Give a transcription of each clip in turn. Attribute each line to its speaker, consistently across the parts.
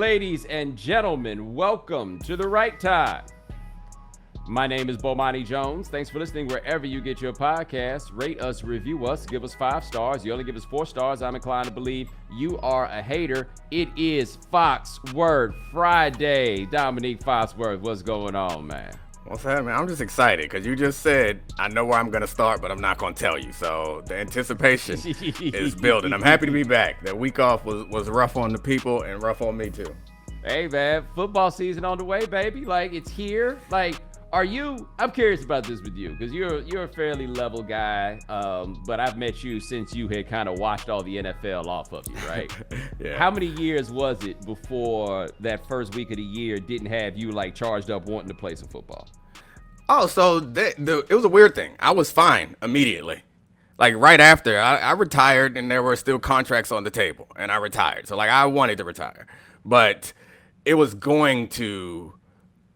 Speaker 1: Ladies and gentlemen, welcome to The Right Time. My name is Bomani Jones. Thanks for listening wherever you get your podcasts. Rate us, review us, give us 5 stars. You only give us 4 stars. I'm inclined to believe you are a hater. It is Foxworth Friday. Domonique Foxworth, what's going on, man?
Speaker 2: What's that, man? I'm just excited because you just said, I know where I'm going to start, but I'm not going to tell you. So the anticipation is building. I'm happy to be back. That week off was rough on the people and rough on me too.
Speaker 1: Hey, man, football season on the way, baby. Like, it's here. Like, I'm curious about this with you because you're a fairly level guy, but I've met you since you had kind of washed all the NFL off of you, right?
Speaker 2: Yeah.
Speaker 1: How many years was it before that first week of the year didn't have you like charged up wanting to play some football?
Speaker 2: Oh, so it was a weird thing. I was fine immediately. Like right after, I retired and there were still contracts on the table and I retired. So like I wanted to retire, but it was going to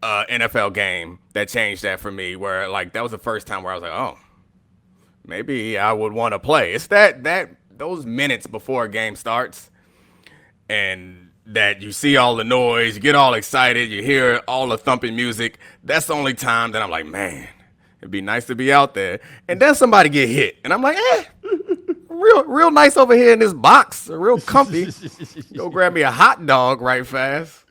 Speaker 2: NFL game that changed that for me where like that was the first time where I was like, oh, maybe I would want to play. It's those minutes before a game starts and that you see all the noise, you get all excited, you hear all the thumping music. That's the only time that I'm like, man, it'd be nice to be out there. And then somebody get hit. And I'm like, real nice over here in this box, real comfy. Go grab me a hot dog right fast.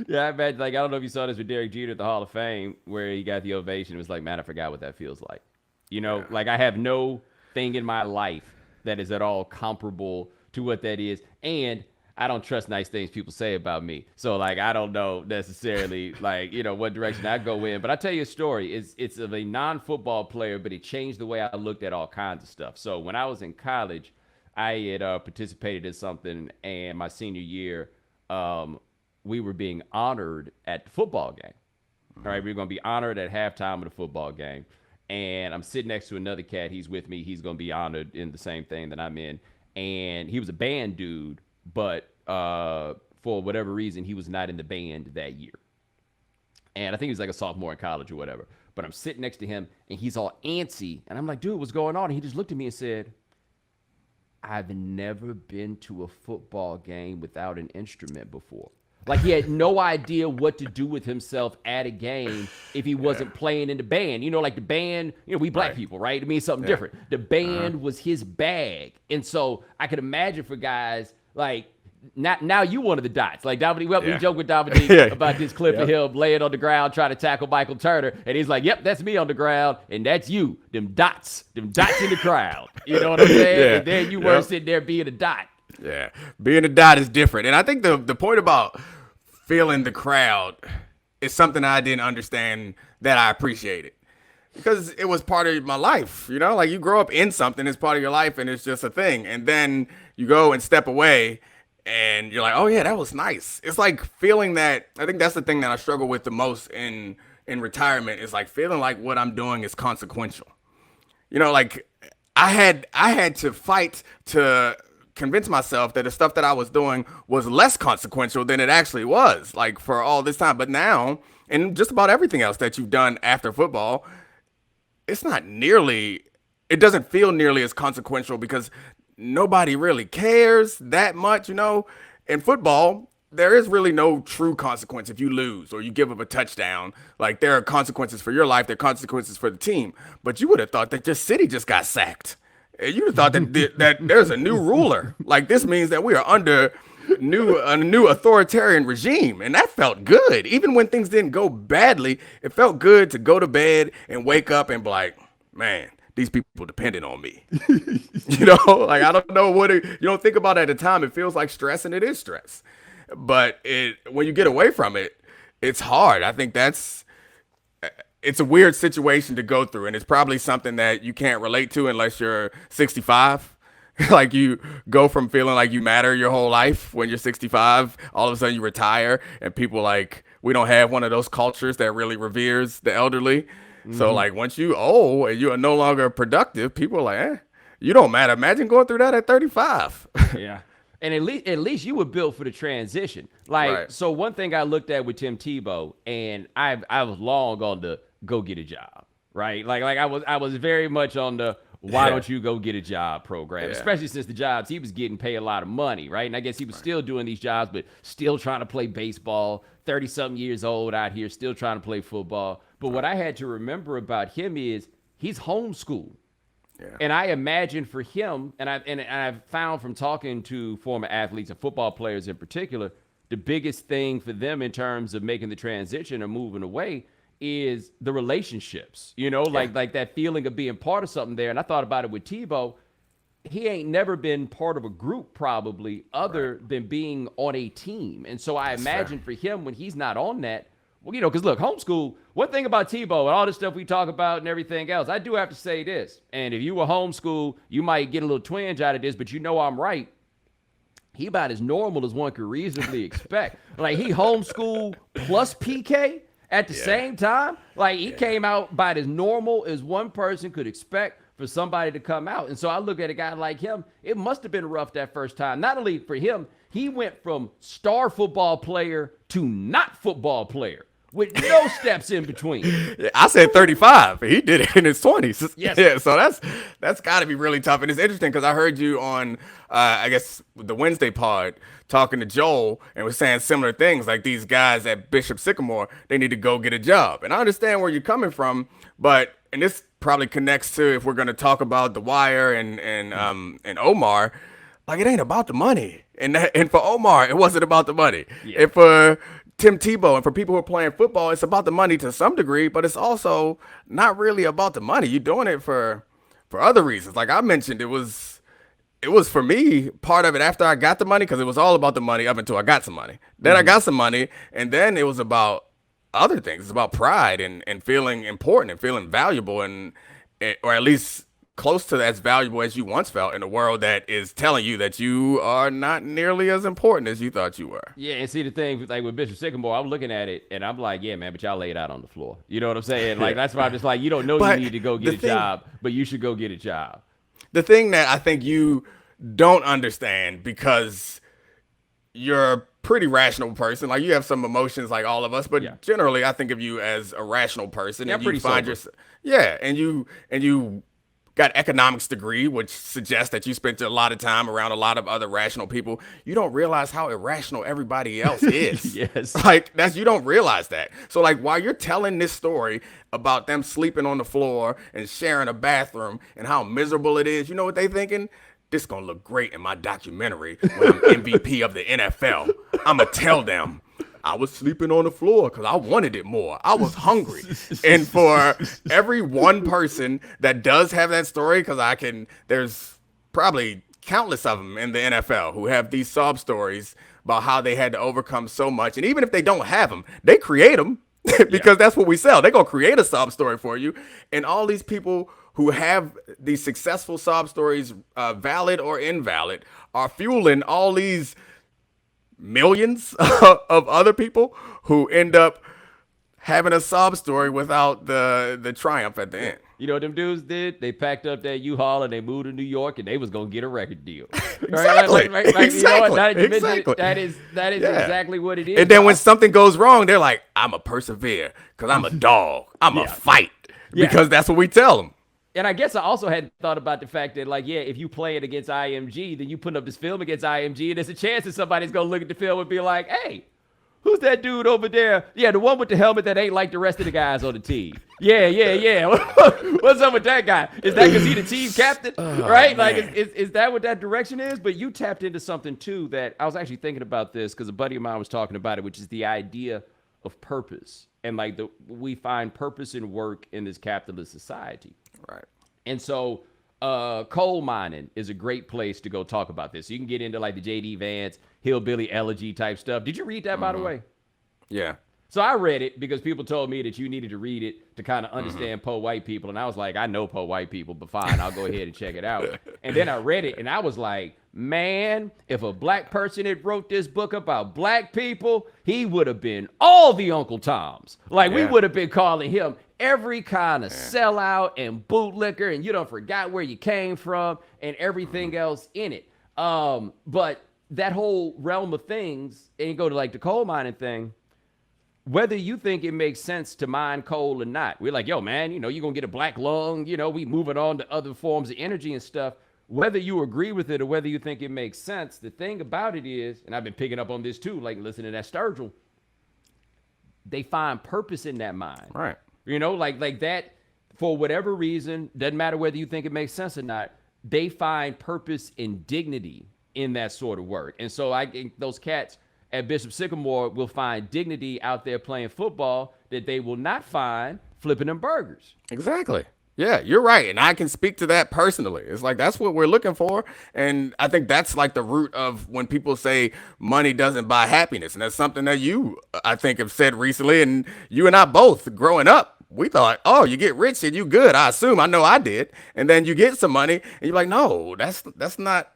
Speaker 1: Yeah, I imagine, like, I don't know if you saw this with Derek Jeter at the Hall of Fame where he got the ovation. It was like, man, I forgot what that feels like. You know, like I have no thing in my life that is at all comparable to what that is. And I don't trust nice things people say about me. So, like, I don't know necessarily, like, you know, what direction I go in. But I'll tell you a story. It's of a non-football player, but it changed the way I looked at all kinds of stuff. So when I was in college, I had participated in something, and my senior year, we were being honored at the football game. All right, we were going to be honored at halftime of the football game. And I'm sitting next to another cat. He's with me. He's going to be honored in the same thing that I'm in. And he was a band dude. But for whatever reason, he was not in the band that year. And I think he was like a sophomore in college or whatever. But I'm sitting next to him, and he's all antsy. And I'm like, dude, what's going on? And he just looked at me and said, I've never been to a football game without an instrument before. Like he had no idea what to do with himself at a game if he wasn't playing in the band. You know, like the band, you know, we black people, right? It means something different. The band was his bag. And so I could imagine for guys like, now you one of the dots. Like Domonique, we joke with Domonique about this clip of him laying on the ground trying to tackle Michael Turner. And he's like, yep, that's me on the ground. And that's you. Them dots in the crowd. You know what I'm saying?
Speaker 2: Yeah.
Speaker 1: And then you were sitting there being a dot.
Speaker 2: Yeah. Being a dot is different. And I think the point about feeling the crowd is something I didn't understand that I appreciated. Because it was part of my life, you know? Like you grow up in something, it's part of your life and it's just a thing. And then you go and step away and you're like, oh yeah, that was nice. It's like feeling that, I think that's the thing that I struggle with the most in retirement is like feeling like what I'm doing is consequential. You know, like I had to fight to convince myself that the stuff that I was doing was less consequential than it actually was, like for all this time. But now, and just about everything else that you've done after football, it doesn't feel nearly as consequential because nobody really cares that much, you know. In football, there is really no true consequence if you lose or you give up a touchdown. Like there are consequences for your life, there are consequences for the team. But you would have thought that your city just got sacked. You would have thought that there's a new ruler. Like this means that we are under a new authoritarian regime. And that felt good. Even when things didn't go badly, it felt good to go to bed and wake up and be like, man, these people depended on me. You know, like I don't know you don't think about it at the time. It feels like stress and it is stress. But when you get away from it, it's hard. I think it's a weird situation to go through. And it's probably something that you can't relate to unless you're 65. Like you go from feeling like you matter your whole life when you're 65, all of a sudden you retire and people like, we don't have one of those cultures that really reveres the elderly. So like once you old and you are no longer productive, people are like, you don't matter. Imagine going through that at 35.
Speaker 1: Yeah. And at least you were built for the transition. Like, So one thing I looked at with Tim Tebow, and I was long on the go get a job, right? Like I was very much on the, why don't you go get a job program,
Speaker 2: Yeah.
Speaker 1: especially since the jobs he was getting paid a lot of money, right? And I guess he was still doing these jobs, but still trying to play baseball, 30-something years old out here, still trying to play football. But what I had to remember about him is he's homeschooled.
Speaker 2: Yeah.
Speaker 1: And I imagine for him, and I've found from talking to former athletes and football players in particular, the biggest thing for them in terms of making the transition or moving away is the relationships, like that feeling of being part of something there. And I thought about it with Tebow. He ain't never been part of a group probably other than being on a team. And so I imagine for him when he's not on that, well, because look, homeschool, one thing about Tebow and all this stuff we talk about and everything else, I do have to say this. And if you were homeschool, you might get a little twinge out of this, but I'm right. He about as normal as one could reasonably expect. Like he homeschooled plus PK at the same time. Like he came out about as normal as one person could expect for somebody to come out. And so I look at a guy like him, it must have been rough that first time. Not only for him, he went from star football player to not football player with no steps in between.
Speaker 2: I said 35. He did it in his 20s.
Speaker 1: Yes.
Speaker 2: Yeah, so that's got to be really tough. And it's interesting because I heard you on, I guess, the Wednesday pod talking to Joel and was saying similar things like these guys at Bishop Sycamore, they need to go get a job. And I understand where you're coming from, and this probably connects to if we're going to talk about The Wire and Omar, like it ain't about the money. And for Omar, it wasn't about the money.
Speaker 1: Yeah.
Speaker 2: And for Tim Tebow and for people who are playing football, it's about the money to some degree, but it's also not really about the money. You're doing it for other reasons. Like I mentioned, it was for me, part of it after I got the money, because it was all about the money up until I got some money. Then I got some money, and then it was about other things. It's about pride and feeling important and feeling valuable, or at least close to as valuable as you once felt in a world that is telling you that you are not nearly as important as you thought you were.
Speaker 1: Yeah, and see the thing, like with Bishop Sycamore, I'm looking at it, and I'm like, yeah, man, but y'all laid out on the floor. You know what I'm saying? Like, that's why I'm just like, you don't know you need to go get a job, but you should go get a job.
Speaker 2: The thing that I think you don't understand, because you're a pretty rational person, like you have some emotions like all of us, but generally I think of you as a rational person. And you find yourself, and you got economics degree, which suggests that you spent a lot of time around a lot of other rational people. You don't realize how irrational everybody else is.
Speaker 1: Yes.
Speaker 2: Like you don't realize that. So like while you're telling this story about them sleeping on the floor and sharing a bathroom and how miserable it is, you know what they thinking? This gonna look great in my documentary when I'm MVP of the NFL. I'ma tell them I was sleeping on the floor because I wanted it more. I was hungry. And for every one person that does have that story, because there's probably countless of them in the NFL who have these sob stories about how they had to overcome so much. And even if they don't have them, they create them because that's what we sell. They're going to create a sob story for you. And all these people who have these successful sob stories, valid or invalid, are fueling all these millions of other people who end up having a sob story without the triumph at the end.
Speaker 1: You know what them dudes did? They packed up that U-Haul and they moved to New York, and they was gonna get a record deal.
Speaker 2: Exactly.
Speaker 1: Right?
Speaker 2: Exactly.
Speaker 1: You know what?
Speaker 2: Exactly.
Speaker 1: That is exactly what it is.
Speaker 2: And then when something goes wrong, they're like, "I'ma persevere because I'm a dog. I'ma fight because that's what we tell them."
Speaker 1: And I guess I also hadn't thought about the fact that, like, if you play it against IMG, then you put up this film against IMG, and there's a chance that somebody's going to look at the film and be like, hey, who's that dude over there? Yeah, the one with the helmet that ain't like the rest of the guys on the team. Yeah. What's up with that guy? Is that because he's the team captain? Right?
Speaker 2: Man.
Speaker 1: Like, is that what that direction is? But you tapped into something, too, that I was actually thinking about this because a buddy of mine was talking about it, which is the idea of purpose. And, like, we find purpose in work in this capitalist society.
Speaker 2: Right.
Speaker 1: And so coal mining is a great place to go talk about this. You can get into like the J.D. Vance, hillbilly elegy type stuff. Did you read that, by the way?
Speaker 2: Yeah.
Speaker 1: So I read it because people told me that you needed to read it to kind of understand poor white people. And I was like, I know poor white people, but fine, I'll go ahead and check it out. And then I read it and I was like, man, if a black person had wrote this book about black people, he would have been all the Uncle Toms. Like we would have been calling him every kind of sellout and bootlicker, and you don't forgot where you came from and everything else in it. But that whole realm of things, and you go to like the coal mining thing, whether you think it makes sense to mine coal or not. We're like, yo, man, you're going to get a black lung. We moving on to other forms of energy and stuff. Whether you agree with it or whether you think it makes sense, the thing about it is, and I've been picking up on this too, like listening to that Sturgill, they find purpose in that mind.
Speaker 2: Right.
Speaker 1: Like that, for whatever reason, doesn't matter whether you think it makes sense or not, they find purpose and dignity in that sort of work. And so I think those cats at Bishop Sycamore will find dignity out there playing football that they will not find flipping them burgers.
Speaker 2: Exactly. Yeah, you're right. And I can speak to that personally. It's like, that's what we're looking for. And I think that's like the root of when people say money doesn't buy happiness. And that's something that you, I think, have said recently. And you and I both, growing up, we thought, oh, you get rich and you good. I assume. I know I did. And then you get some money and you're like, no, that's not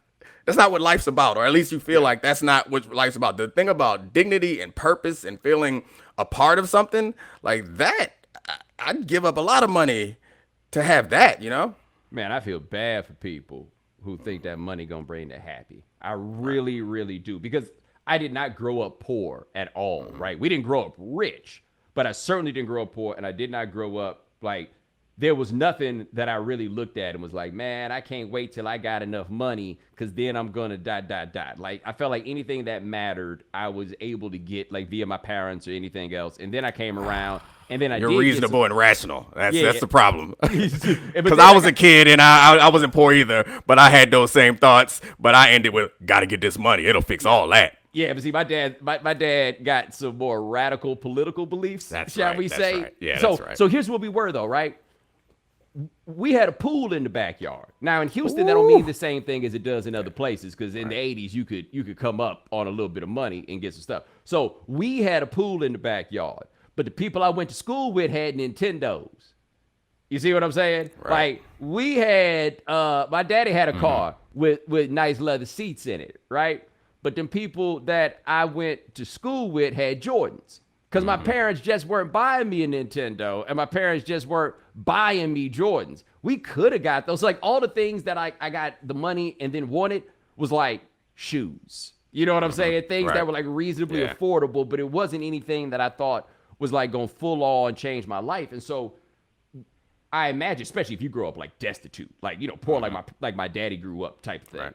Speaker 2: what life's about. Or at least you feel like that's not what life's about. The thing about dignity and purpose and feeling a part of something like that, I'd give up a lot of money to have that,
Speaker 1: Man, I feel bad for people who think that money gonna bring them happy. I really, really do. Because I did not grow up poor at all, right? We didn't grow up rich, but I certainly didn't grow up poor, and I did not grow up like there was nothing that I really looked at and was like, man, I can't wait till I got enough money because then I'm gonna die. Like I felt like anything that mattered, I was able to get like via my parents or anything else. And then I came around. And then
Speaker 2: You're reasonable and rational. That's the problem.
Speaker 1: Because
Speaker 2: I was a kid and I wasn't poor either, but I had those same thoughts. But I ended with, gotta get this money. It'll fix all that.
Speaker 1: Yeah, but see, my dad got some more radical political beliefs, shall we say?
Speaker 2: Right. Yeah,
Speaker 1: so,
Speaker 2: that's right.
Speaker 1: So here's what we were, though, right? We had a pool in the backyard. Now in Houston, that don't mean the same thing as it does in other places, because in the 80s you could come up on a little bit of money and get some stuff. So we had a pool in the backyard. But the people I went to school with had Nintendos. You see what I'm saying?
Speaker 2: Right.
Speaker 1: Like we had, my daddy had a car with nice leather seats in it, right? But them people that I went to school with had Jordans. Because my parents just weren't buying me a Nintendo, and my parents just weren't buying me Jordans. We could have got those. Like all the things that I got the money and then wanted was like shoes. You know what I'm saying? Things that were like reasonably affordable, but it wasn't anything that I thought was like going full on change my life. And so I imagine, especially if you grow up like destitute, like, poor, like my daddy grew up type of thing. Right.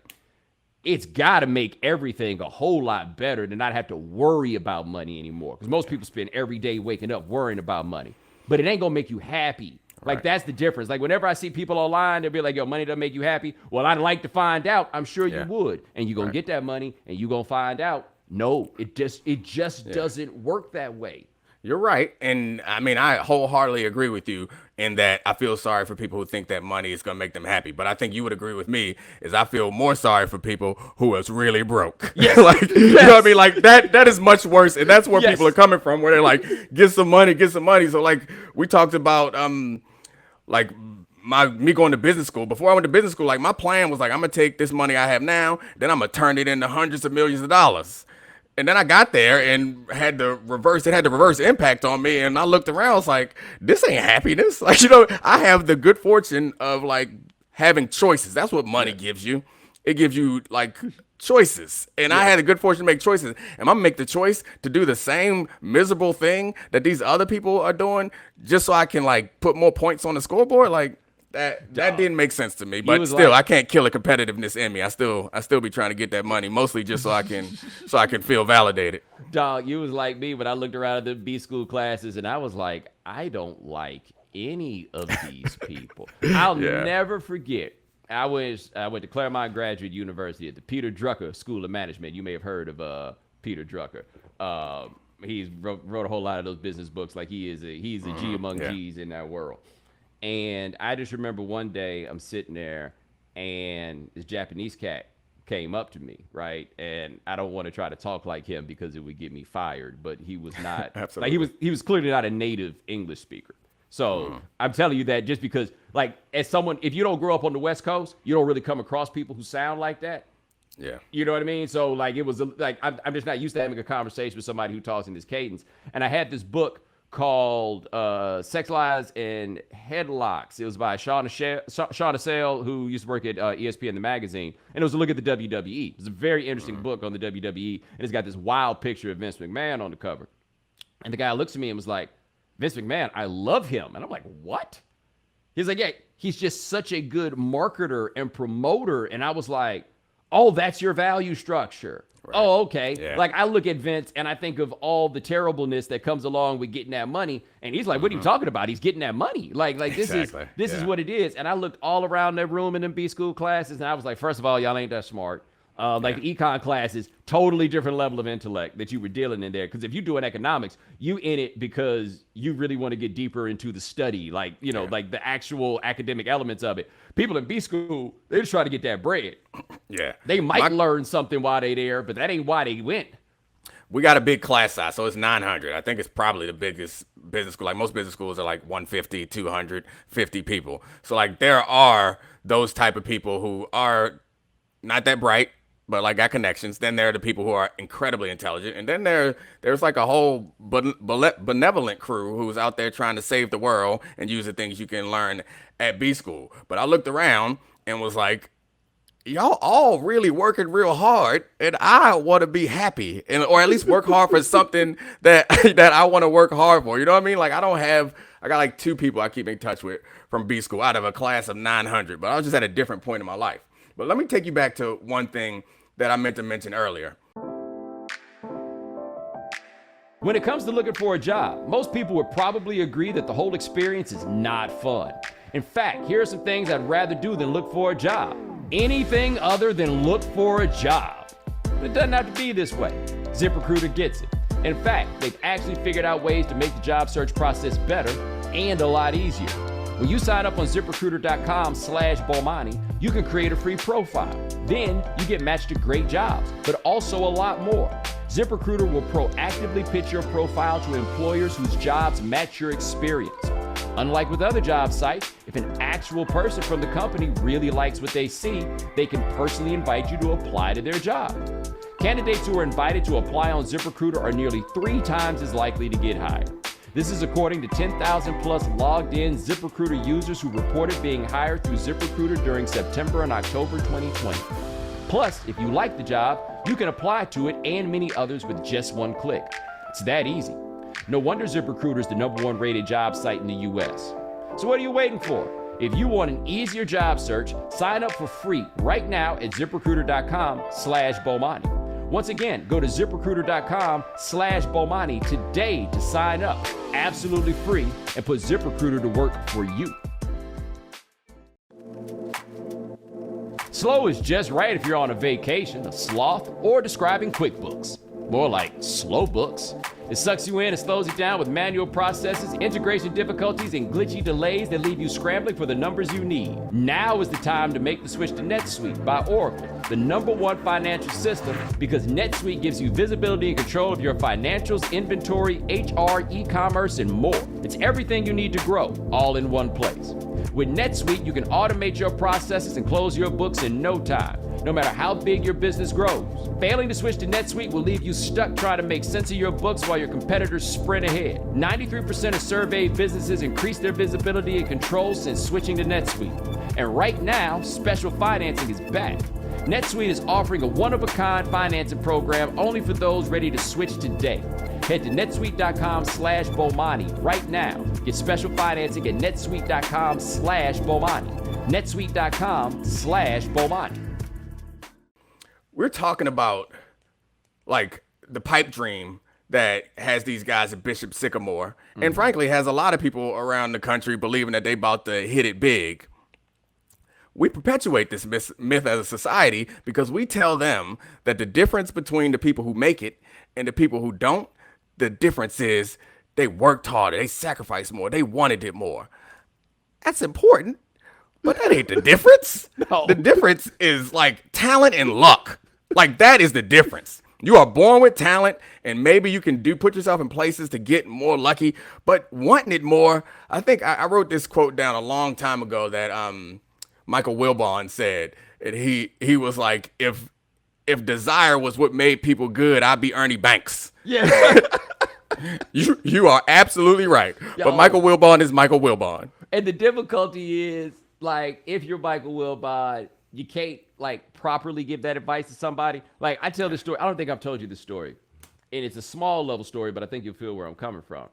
Speaker 1: It's got to make everything a whole lot better to not have to worry about money anymore. Because most people spend every day waking up worrying about money, but it ain't going to make you happy. Like, that's the difference. Like, whenever I see people online, they'll be like, yo, money doesn't make you happy. Well, I'd like to find out. I'm sure you would. And you're going to get that money and you're going to find out. No, it just doesn't work that way.
Speaker 2: You're right. And I mean, I wholeheartedly agree with you in that I feel sorry for people who think that money is going to make them happy. But I think you would agree with me is I feel more sorry for people who is really broke.
Speaker 1: Yes.
Speaker 2: Like, you know what I mean? Like that is much worse. And that's where people are coming from, where they're like, get some money. So like we talked about, like me going to business school. Before I went to business school, like my plan was like, I'm going to take this money I have now, then I'm going to turn it into hundreds of millions of dollars. And then I got there and had the reverse impact on me. And I looked around, I was like, this ain't happiness. Like, I have the good fortune of like having choices. That's what money gives you. It gives you like choices. And I had the good fortune to make choices. And I'm gonna make the choice to do the same miserable thing that these other people are doing just so I can like put more points on the scoreboard. Like, That didn't make sense to me, but still, I can't kill the competitiveness in me. I still be trying to get that money, mostly just so I can feel validated.
Speaker 1: Dog, you was like me when I looked around at the B school classes, and I was like, I don't like any of these people. I'll never forget. I went to Claremont Graduate University at the Peter Drucker School of Management. You may have heard of Peter Drucker. He's wrote a whole lot of those business books. Like he's a G among G's in that world. And I just remember one day I'm sitting there and this Japanese cat came up to me, right? And I don't want to try to talk like him because it would get me fired, but he was not like he was clearly not a native English speaker. So I'm telling you that just because, like, as someone, if you don't grow up on the West Coast, you don't really come across people who sound like that.
Speaker 2: Yeah.
Speaker 1: You know what I mean? So like it was like I'm just not used to having a conversation with somebody who talks in this cadence. And I had this book called Sex Lies and Headlocks. It was by Shawn Assel, who used to work at ESPN, the magazine. And it was a look at the WWE. It was a very interesting book on the WWE. And it's got this wild picture of Vince McMahon on the cover. And the guy looks at me and was like, Vince McMahon, I love him. And I'm like, what? He's like, yeah, he's just such a good marketer and promoter. And I was like, oh, that's your value structure. Right. Oh, okay. Yeah. Like, I look at Vince and I think of all the terribleness that comes along with getting that money. And he's like, what are you talking about? He's getting that money. Like this is what it is. And I looked all around that room in them B school classes. And I was like, first of all, y'all ain't that smart. The econ classes, totally different level of intellect that you were dealing in there. Because if you're doing economics, you in it because you really want to get deeper into the study, like the actual academic elements of it. People in B school, they just try to get that bread.
Speaker 2: Yeah,
Speaker 1: they might learn something while they there, but that ain't why they went.
Speaker 2: We got a big class size, so it's 900. I think it's probably the biggest business school. Like most business schools are like 150, 250 people. So like there are those type of people who are not that bright, but like got connections. Then there are the people who are incredibly intelligent. And then there's like a whole benevolent crew who's out there trying to save the world and use the things you can learn at B school. But I looked around and was like, y'all all really working real hard, and I want to be happy, or at least work hard for something that I want to work hard for. You know what I mean? Like I got like 2 people I keep in touch with from B school out of a class of 900, but I was just at a different point in my life. But let me take you back to one thing that I meant to mention earlier.
Speaker 1: When it comes to looking for a job, most people would probably agree that the whole experience is not fun. In fact, here are some things I'd rather do than look for a job. Anything other than look for a job. It doesn't have to be this way. ZipRecruiter gets it. In fact, they've actually figured out ways to make the job search process better and a lot easier. When you sign up on ZipRecruiter.com/Bomani, you can create a free profile. Then you get matched to great jobs, but also a lot more. ZipRecruiter will proactively pitch your profile to employers whose jobs match your experience. Unlike with other job sites, if an actual person from the company really likes what they see, they can personally invite you to apply to their job. Candidates who are invited to apply on ZipRecruiter are nearly 3 times as likely to get hired. This is according to 10,000 plus logged in ZipRecruiter users who reported being hired through ZipRecruiter during September and October 2020. Plus, if you like the job, you can apply to it and many others with just one click. It's that easy. No wonder ZipRecruiter is the #1 rated job site in the US. So what are you waiting for? If you want an easier job search, sign up for free right now at ZipRecruiter.com/Bomani. Once again, go to ZipRecruiter.com/Bomani today to sign up. Absolutely free, and put ZipRecruiter to work for you. Slow is just right if you're on a vacation, a sloth, or describing QuickBooks. More like slow books. It sucks you in and slows you down with manual processes, integration difficulties, and glitchy delays that leave you scrambling for the numbers you need. Now is the time to make the switch to NetSuite by Oracle, the #1 financial system, because NetSuite gives you visibility and control of your financials, inventory, HR, e-commerce, and more. It's everything you need to grow, all in one place. With NetSuite, you can automate your processes and close your books in no time, no matter how big your business grows. Failing to switch to NetSuite will leave you stuck trying to make sense of your books while your competitors sprint ahead. 93% of surveyed businesses increased their visibility and control since switching to NetSuite. And right now, special financing is back. NetSuite is offering a one-of-a-kind financing program only for those ready to switch today. Head to netsuite.com/Bomani right now. Get special financing at netsuite.com/Bomani. netsuite.com/Bomani.
Speaker 2: We're talking about like the pipe dream that has these guys at Bishop Sycamore, and frankly has a lot of people around the country believing that they about to hit it big. We perpetuate this myth as a society because we tell them that the difference between the people who make it and the people who don't, the difference is they worked harder, they sacrificed more, they wanted it more. That's important, but that ain't the difference.
Speaker 1: No.
Speaker 2: The difference is like talent and luck. Like that is the difference. You are born with talent, and maybe you can put yourself in places to get more lucky, but wanting it more, I think I wrote this quote down a long time ago that Michael Wilbon said, and he was like, if desire was what made people good, I'd be Ernie Banks.
Speaker 1: Yeah.
Speaker 2: You are absolutely right. Yo, but Michael Wilbon is Michael Wilbon.
Speaker 1: And the difficulty is, like, if you're Michael Wilbon, you can't, like, properly give that advice to somebody. Like, I tell this story. I don't think I've told you this story. And it's a small level story, but I think you'll feel where I'm coming from.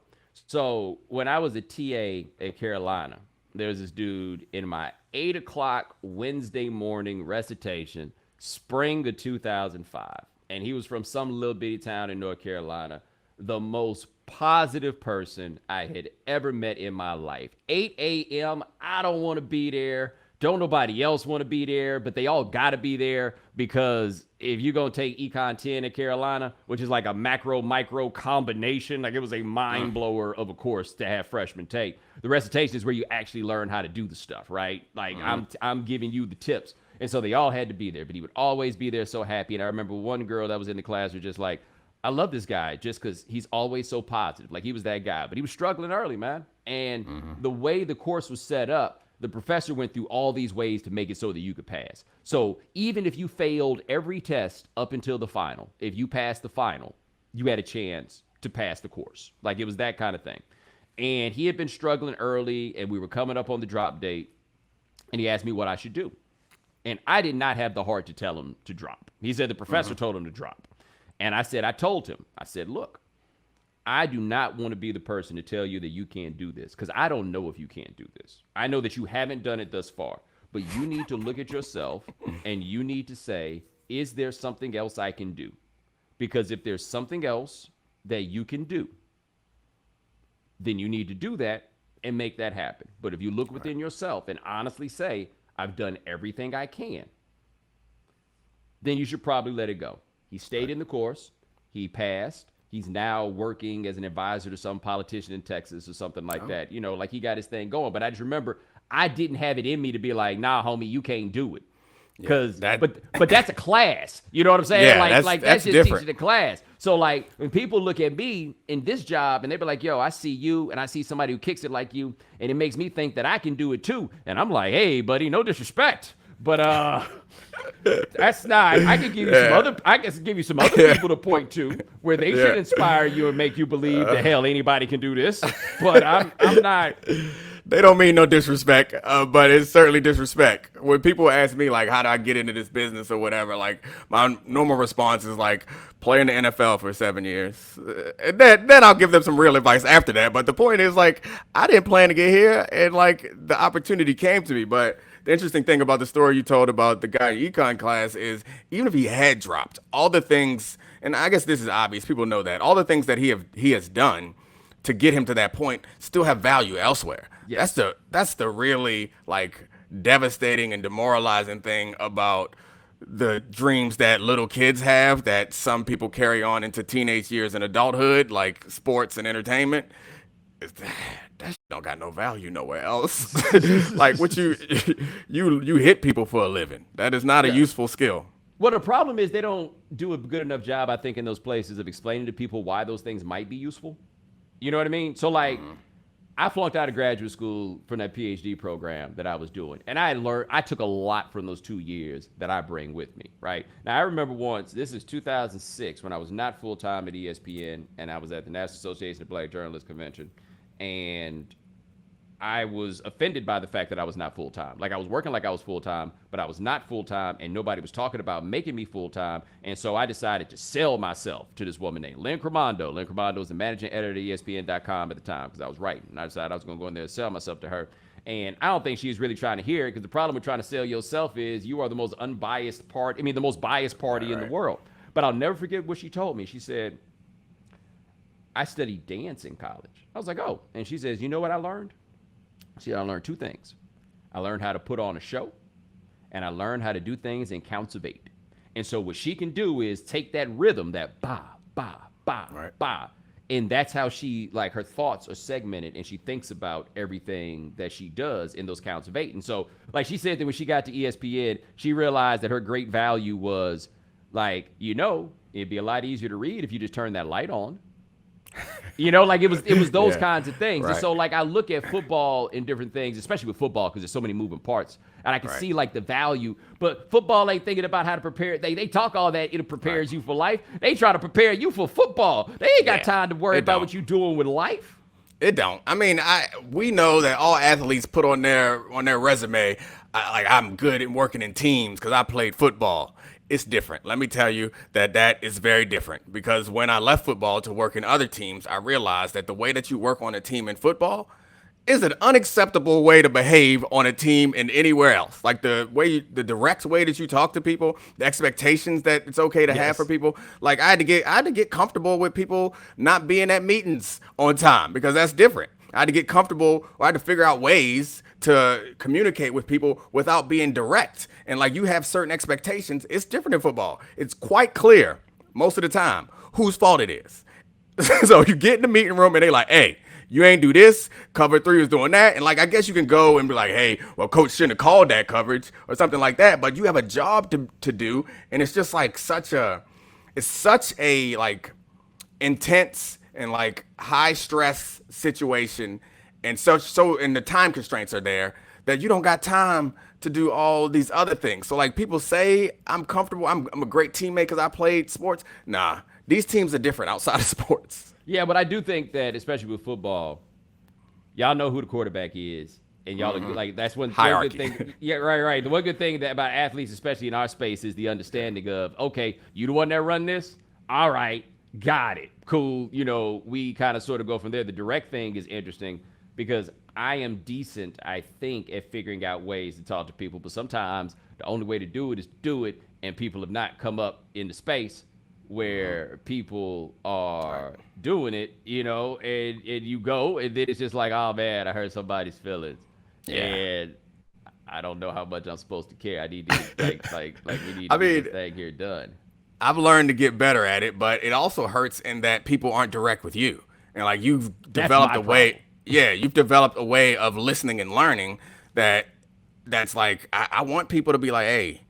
Speaker 1: So when I was a TA at Carolina, there's this dude in my 8 o'clock Wednesday morning recitation, spring of 2005. And he was from some little bitty town in North Carolina. The most positive person I had ever met in my life. 8 a.m., I don't want to be there. Don't nobody else want to be there, but they all got to be there because if you're going to take Econ 10 at Carolina, which is like a macro micro combination, like it was a mind blower of a course to have freshmen take. The recitation is where you actually learn how to do the stuff, right? Like I'm giving you the tips. And so they all had to be there, but he would always be there so happy. And I remember one girl that was in the class was just like, I love this guy just because he's always so positive. Like he was that guy, but he was struggling early, man. And the way the course was set up, the professor went through all these ways to make it so that you could pass. So even if you failed every test up until the final, if you passed the final, you had a chance to pass the course. Like it was that kind of thing. And he had been struggling early and we were coming up on the drop date and he asked me what I should do. And I did not have the heart to tell him to drop. He said the professor told him to drop. And I told him, look, I do not want to be the person to tell you that you can't do this because I don't know if you can't do this. I know that you haven't done it thus far, but you need to look at yourself and you need to say, is there something else I can do? Because if there's something else that you can do, then you need to do that and make that happen. But if you look within yourself and honestly say, I've done everything I can, then you should probably let it go. He stayed in the course. He passed. He's now working as an advisor to some politician in Texas or something like that. You know, like he got his thing going. But I just remember I didn't have it in me to be like, nah, homie, you can't do it. Because but that's a class. You know what I'm saying?
Speaker 2: Yeah,
Speaker 1: like that's just
Speaker 2: different.
Speaker 1: teaching a class. So like when people look at me in this job and they be like, yo, I see you and I see somebody who kicks it like you, and it makes me think that I can do it too. And I'm like, hey, buddy, no disrespect. But that's not. I can give you some other. I can give you some other people to point to where they should inspire you and make you believe that hell anybody can do this. But I'm not.
Speaker 2: They don't mean no disrespect, but it's certainly disrespect. When people ask me like, how do I get into this business or whatever, like my normal response is like, play in the NFL for 7 years. And then I'll give them some real advice after that. But the point is like, I didn't plan to get here, and like the opportunity came to me. But the interesting thing about the story you told about the guy in econ class is even if he had dropped all the things, and I guess this is obvious, people know that all the things that he has done to get him to that point still have value elsewhere. Yes. That's the really like devastating and demoralizing thing about the dreams that little kids have that some people carry on into teenage years and adulthood, like sports and entertainment. That shit don't got no value nowhere else. Like what you hit people for a living. That is not a useful skill.
Speaker 1: Well, the problem is they don't do a good enough job, I think, in those places of explaining to people why those things might be useful. You know what I mean? So like I flunked out of graduate school from that PhD program that I was doing. And I took a lot from those 2 years that I bring with me, right? Now, I remember once, this is 2006, when I was not full-time at ESPN, and I was at the National Association of Black Journalists Convention. And I was offended by the fact that I was not full-time. Like I was working like I was full-time, but I was not full-time, and nobody was talking about making me full-time. And so I decided to sell myself to this woman named Lynn Cremando. Lynn Cremando was the managing editor of ESPN.com at the time because I was writing. And I decided I was going to go in there and sell myself to her. And I don't think she was really trying to hear it because the problem with trying to sell yourself is you are the most unbiased part. I mean, the most biased party in the world. But I'll never forget what she told me. She said, I studied dance in college. I was like, oh. And she says, you know what I learned? See, I learned two things. I learned how to put on a show, and I learned how to do things in counts of 8. And so what she can do is take that rhythm, that ba, ba, ba, ba, and that's how she, like, her thoughts are segmented, and she thinks about everything that she does in those counts of 8. And so, like she said that when she got to ESPN, she realized that her great value was, like, it'd be a lot easier to read if you just turn that light on. Like it was those kinds of things. Right. And so like I look at football in different things, especially with football because there's so many moving parts, and I can see like the value. But football ain't thinking about how to prepare. They talk all that it prepares you for life. They try to prepare you for football. They ain't got time to worry about what you're doing with life.
Speaker 2: It don't. I mean, we know that all athletes put on their resume, I'm good at working in teams because I played football. it's different. Let me tell you that is very different, because when I left football to work in other teams, I realized that the way that you work on a team in football is an unacceptable way to behave on a team and anywhere else. Like the direct way that you talk to people, the expectations that it's okay to have for
Speaker 1: Yes.
Speaker 2: people. Like I had to get comfortable with people not being at meetings on time, because that's different. I had to get comfortable, or I had to figure out ways to communicate with people without being direct. And like, you have certain expectations. It's different in football. It's quite clear most of the time whose fault it is. So you get in the meeting room and they like, hey, you ain't do this. Cover three was doing that. And like, I guess you can go and be like, hey, well, coach shouldn't have called that coverage or something like that. But you have a job to do. And it's just like it's such a like intense and like high stress situation. And and the time constraints are there that you don't got time to do all these other things. So like, people say I'm comfortable, I'm a great teammate because I played sports. Nah, these teams are different outside of sports.
Speaker 1: Yeah, but I do think that, especially with football, y'all know who the quarterback is, and y'all are, like, that's one good
Speaker 2: Hierarchy.
Speaker 1: thing. Yeah, right. The one good thing that about athletes, especially in our space, is the understanding of, okay, you the one that run this. All right, got it, cool. You know, we kind of sort of go from there. The direct thing is interesting because I am decent, I think, at figuring out ways to talk to people, but sometimes the only way to do it is do it, and people have not come up into space where people are doing it, you know, and you go, and then it's just like, oh man, I hurt somebody's feelings, and I don't know how much I'm supposed to care. I need to like we need to
Speaker 2: I
Speaker 1: get
Speaker 2: mean,
Speaker 1: this thing here done.
Speaker 2: I've learned to get better at it, but it also hurts in that people aren't direct with you. And like, you've
Speaker 1: That's
Speaker 2: developed
Speaker 1: my
Speaker 2: a way,
Speaker 1: problem.
Speaker 2: you've developed a way of listening and learning that's like, I want people to be like, hey,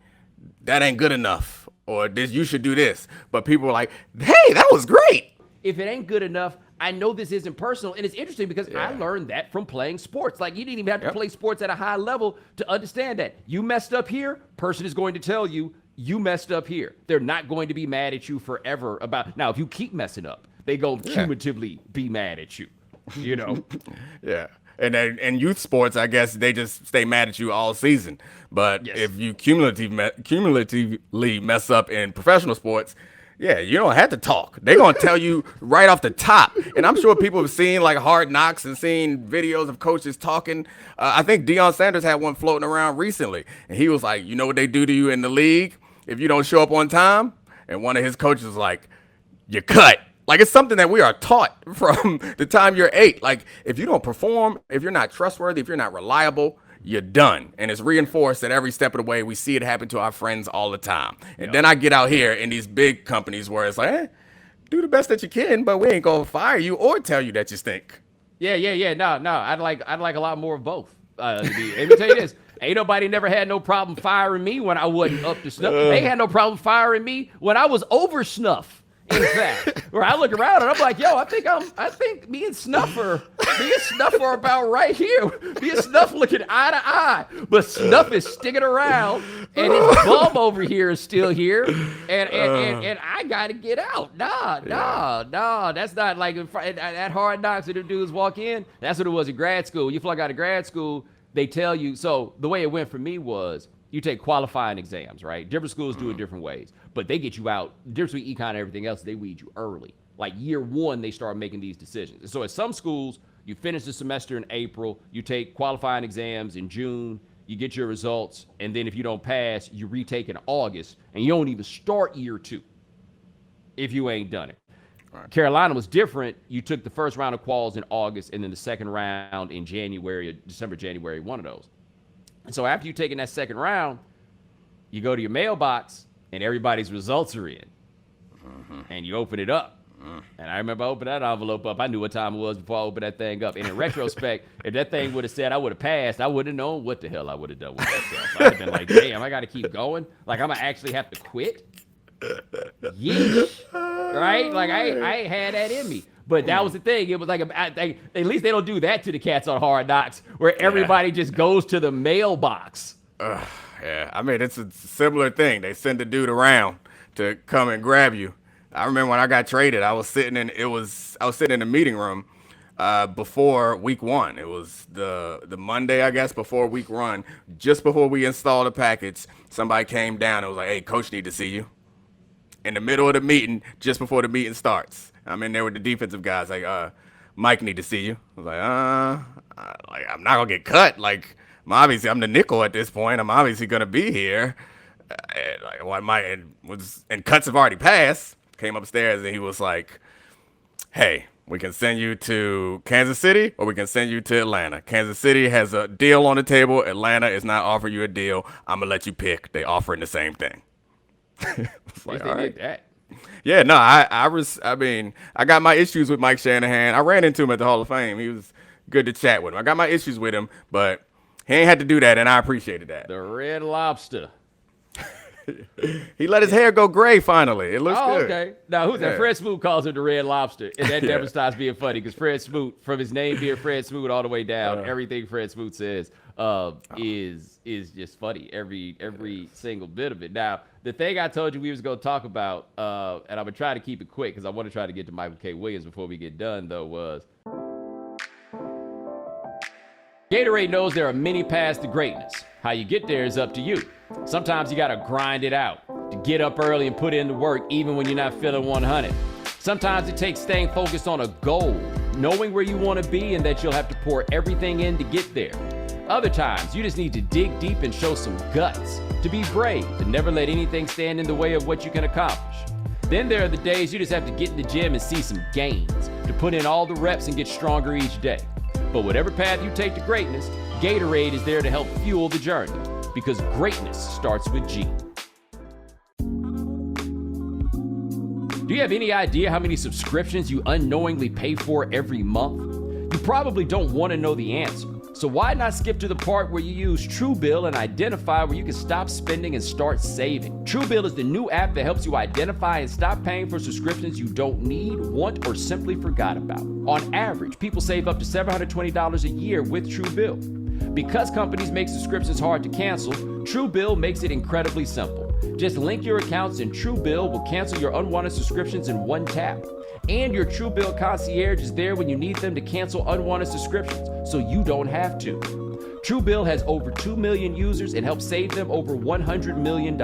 Speaker 2: that ain't good enough, or this, you should do this. But people are like, hey, that was great.
Speaker 1: If it ain't good enough, I know this isn't personal. And it's interesting because I learned that from playing sports. Like, you didn't even have to play sports at a high level to understand that. You messed up here, person is going to tell you, you messed up here. They're not going to be mad at you forever about. Now, if you keep messing up, they go cumulatively be mad at you, you know?
Speaker 2: Yeah. And then in youth sports, I guess they just stay mad at you all season. But
Speaker 1: Yes.
Speaker 2: if you cumulatively mess up in professional sports, yeah, you don't have to talk. They're going to tell you right off the top. And I'm sure people have seen like Hard Knocks and seen videos of coaches talking. I think Deion Sanders had one floating around recently. And he was like, you know what they do to you in the league if you don't show up on time? And one of his coaches was like, you're cut. Like, it's something that we are taught from the time you're 8. Like, if you don't perform, if you're not trustworthy, if you're not reliable, you're done. And it's reinforced at every step of the way. We see it happen to our friends all the time. And then I get out here in these big companies where it's like, do the best that you can, but we ain't gonna fire you or tell you that you stink.
Speaker 1: Yeah. No. I'd like a lot more of both. Let me tell you this. Ain't nobody never had no problem firing me when I wasn't up to snuff. They had no problem firing me when I was over snuff. In fact, where I look around and I'm like, yo, I think me and Snuff are about right here. Me and Snuff looking eye to eye, but Snuff is sticking around, and his bum over here is still here, and I gotta get out. Nah. That's not like at Hard Knocks that the dudes walk in. That's what it was in grad school. You flunk out of grad school, they tell you. So the way it went for me was, you take qualifying exams, right? Different schools do it different ways, but they get you out. The difference between econ and everything else, they weed you early. Like year 1, they start making these decisions. And so at some schools, you finish the semester in April, you take qualifying exams in June, you get your results, and then if you don't pass, you retake in August, and you don't even start year 2 if you ain't done it. Right. Carolina was different. You took the first round of quals in August, and then the second round in December, January, one of those. And so after you've taken that second round, you go to your mailbox and everybody's results are in. And you open it up. And I remember I opened that envelope up. I knew what time it was before I opened that thing up. And in retrospect, if that thing would have said I would have passed, I wouldn't have known what the hell I would have done with that stuff. I'd have been like, damn, I got to keep going? Like, I'm going to actually have to quit? Yeesh. Right? Like, I ain't had that in me. But that was the thing. It was like, at least they don't do that to the cats on Hard Knocks, where everybody just goes to the mailbox.
Speaker 2: Yeah, I mean, it's a similar thing. They send a dude around to come and grab you. I remember when I got traded, I was sitting in the meeting room. before week 1. It was the Monday, I guess, before week 1. Just before we installed the packets, somebody came down and was like, "Hey, coach, need to see you." In the middle of the meeting, just before the meeting starts, I'm in there with the defensive guys. Like, Mike, need to see you. I was like, I'm not gonna get cut. Like, obviously, I'm the nickel at this point. I'm obviously gonna be here. And cuts have already passed. Came upstairs and he was like, "Hey, we can send you to Kansas City or we can send you to Atlanta. Kansas City has a deal on the table. Atlanta is not offering you a deal. I'm gonna let you pick. They offering the same thing." It's like, all right.
Speaker 1: That.
Speaker 2: Yeah, no, I mean, I got my issues with Mike Shanahan. I ran into him at the Hall of Fame. He was good to chat with him. I got my issues with him, but he ain't had to do that, and I appreciated that.
Speaker 1: The Red Lobster.
Speaker 2: He let his hair go gray finally. It looks good.
Speaker 1: Okay. Now, who's that? Fred Smoot calls him the Red Lobster, and that never stops being funny because Fred Smoot, from his name being Fred Smoot all the way down, everything Fred Smoot says is just funny. Every single bit of it. Now, the thing I told you we was going to talk about, and I'm going to try to keep it quick because I want to try to get to Michael K. Williams before we get done, though, was Gatorade knows there are many paths to greatness. How you get there is up to you. Sometimes you got to grind it out, to get up early and put in the work even when you're not feeling 100. Sometimes it takes staying focused on a goal, knowing where you want to be and that you'll have to pour everything in to get there. Other times, you just need to dig deep and show some guts, to be brave, to never let anything stand in the way of what you can accomplish. Then there are the days you just have to get in the gym and see some gains, to put in all the reps and get stronger each day. But whatever path you take to greatness, Gatorade is there to help fuel the journey, because greatness starts with G. Do you have any idea how many subscriptions you unknowingly pay for every month? You probably don't want to know the answer. So why not skip to the part where you use Truebill and identify where you can stop spending and start saving? Truebill is the new app that helps you identify and stop paying for subscriptions you don't need, want, or simply forgot about. On average, people save up to $720 a year with Truebill. Because companies make subscriptions hard to cancel, Truebill makes it incredibly simple. Just link your accounts and Truebill will cancel your unwanted subscriptions in one tap. And your Truebill concierge is there when you need them to cancel unwanted subscriptions, so you don't have to. Truebill has over 2 million users and helps save them over $100 million.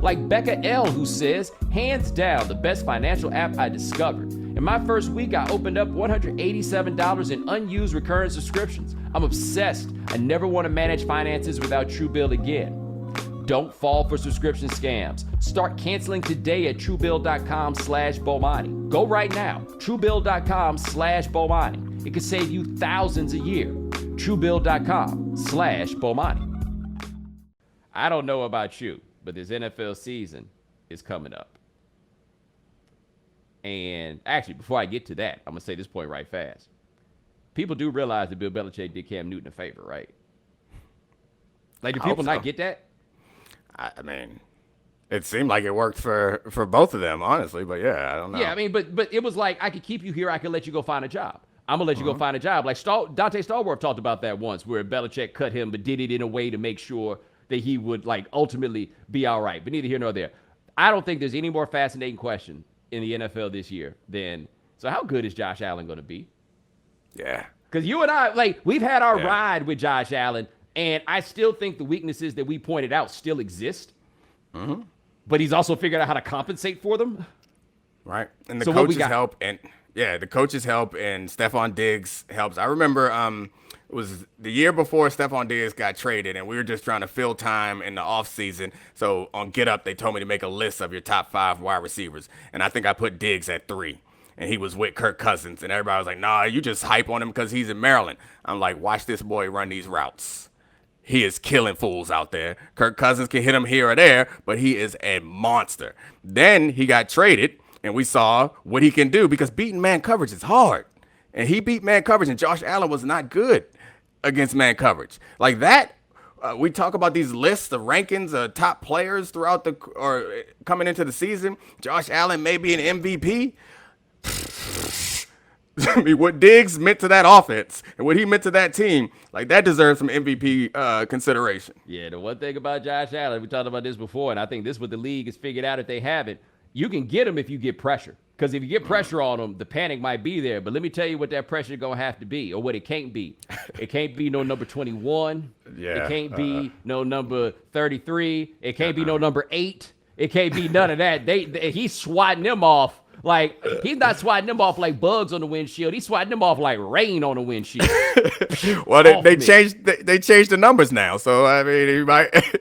Speaker 1: Like Becca L, who says, "Hands down, the best financial app I discovered. In my first week, I opened up $187 in unused recurring subscriptions. I'm obsessed. I never want to manage finances without Truebill again." Don't fall for subscription scams. Start canceling today at Truebill.com/Bomani. Go right now. Truebill.com/Bomani. It could save you thousands a year. Truebill.com/Bomani. I don't know about you, but this NFL season is coming up. And actually, before I get to that, I'm going to say this point right fast. People do realize that Bill Belichick did Cam Newton a favor, right? Like, do people not get that?
Speaker 2: I mean, it seemed like it worked for both of them, honestly. But yeah, I don't know.
Speaker 1: Yeah, I mean, but it was like, I could keep you here. I could let you go find a job. I'm going to let you go find a job. Like Dante Stallworth talked about that once, where Belichick cut him, but did it in a way to make sure that he would, like, ultimately be all right. But neither here nor there. I don't think there's any more fascinating question in the NFL this year than, so how good is Josh Allen going to be?
Speaker 2: Yeah.
Speaker 1: Because you and I, like, we've had our ride with Josh Allen, and I still think the weaknesses that we pointed out still exist. Mm-hmm. But he's also figured out how to compensate for them.
Speaker 2: Right. And the coaches help. And the coaches help, and Stephon Diggs helps. I remember it was the year before Stephon Diggs got traded, and we were just trying to fill time in the offseason. So on Get Up, they told me to make a list of your top 5 wide receivers. And I think I put Diggs at 3. And he was with Kirk Cousins. And everybody was like, "Nah, you just hype on him because he's in Maryland." I'm like, watch this boy run these routes. He is killing fools out there. Kirk Cousins can hit him here or there, but he is a monster. Then he got traded, and we saw what he can do, because beating man coverage is hard. And he beat man coverage, and Josh Allen was not good against man coverage. Like that, we talk about these lists, the rankings of top players throughout or coming into the season. Josh Allen may be an MVP. I mean, what Diggs meant to that offense and what he meant to that team, like, that deserves some MVP consideration.
Speaker 1: Yeah, the one thing about Josh Allen, we talked about this before, and I think this is what the league has figured out if they haven't. You can get him if you get pressure. Because if you get pressure on him, the panic might be there. But let me tell you what that pressure is going to have to be, or what it can't be. It can't be no number 21.
Speaker 2: Yeah.
Speaker 1: It can't be no number 33. It can't be no number 8. It can't be none of that. He's swatting them off. Like, he's not swatting them off like bugs on the windshield. He's swatting them off like rain on the windshield.
Speaker 2: Well, they changed the numbers now, so I mean,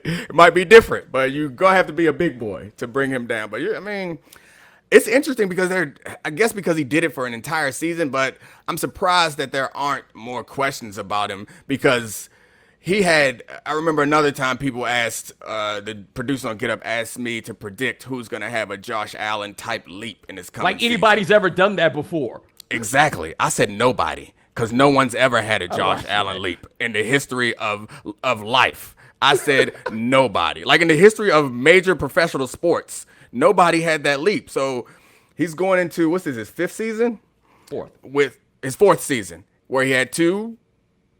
Speaker 2: it might be different. But you're gonna have to be a big boy to bring him down. But I mean, it's interesting because I guess because he did it for an entire season. But I'm surprised that there aren't more questions about him because I remember another time people asked, the producer on Get Up asked me to predict who's going to have a Josh Allen type leap in his coming
Speaker 1: Like anybody's ever done that before.
Speaker 2: Exactly. I said nobody, because no one's ever had a Josh Allen leap in the history of life. I said nobody. Like in the history of major professional sports, nobody had that leap. So he's going into, his fifth season?
Speaker 1: Fourth.
Speaker 2: With his fourth season, where he had 2